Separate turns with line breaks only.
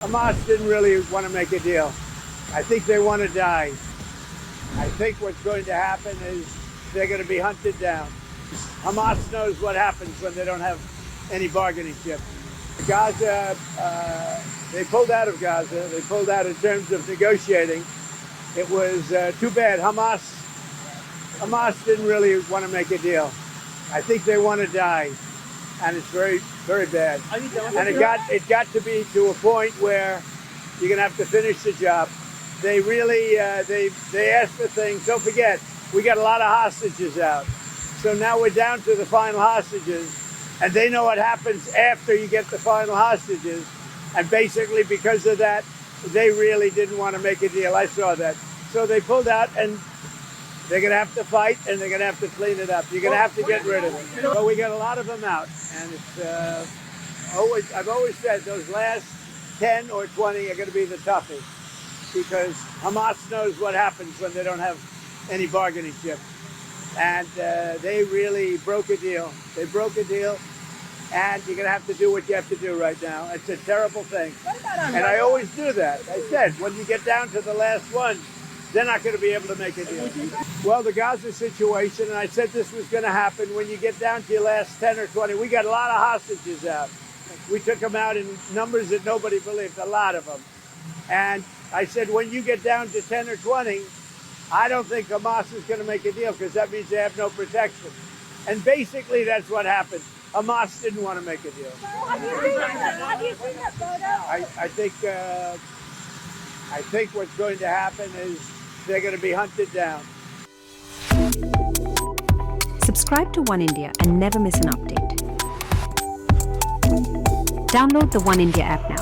Hamas didn't really want to make a deal. I think they want to die. I think what's going to happen is they're going to be hunted down. Hamas knows what happens when they don't have any bargaining chip. Gaza, they pulled out of Gaza. They pulled out in terms of negotiating. It was too bad. Hamas didn't really want to make a deal. I think they want to die, and it's very, very bad. And it got to be to a point where you're going to have to finish the job. They really they asked for things. Don't forget, we got a lot of hostages out. So now we're down to the final hostages, and they know what happens after you get the final hostages. And basically, because of that, they really didn't want to make a deal. I saw that. So they pulled out, and they're going to have to fight, and they're going to have to clean it up. You're going to have to get rid of it. But we got a lot of them out, and it's I've always said those last 10 or 20 are going to be the toughest, because Hamas knows what happens when they don't have any bargaining chip. And they really broke a deal. They broke a deal, and you're going to have to do what you have to do right now. It's a terrible thing. And I always do that. I said, when you get down to the last one, they're not going to be able to make a deal. Well, the Gaza situation, and I said this was going to happen, when you get down to your last 10 or 20, we got a lot of hostages out. We took them out in numbers that nobody believed, a lot of them. And I said, when you get down to 10 or 20, I don't think Hamas is going to make a deal, because that means they have no protection. And basically, that's what happened. Hamas didn't want to make a deal.
How do you see that photo?
I think what's going to happen is they're going to be hunted down.
Subscribe to One India and never miss an update. Download the One India app now.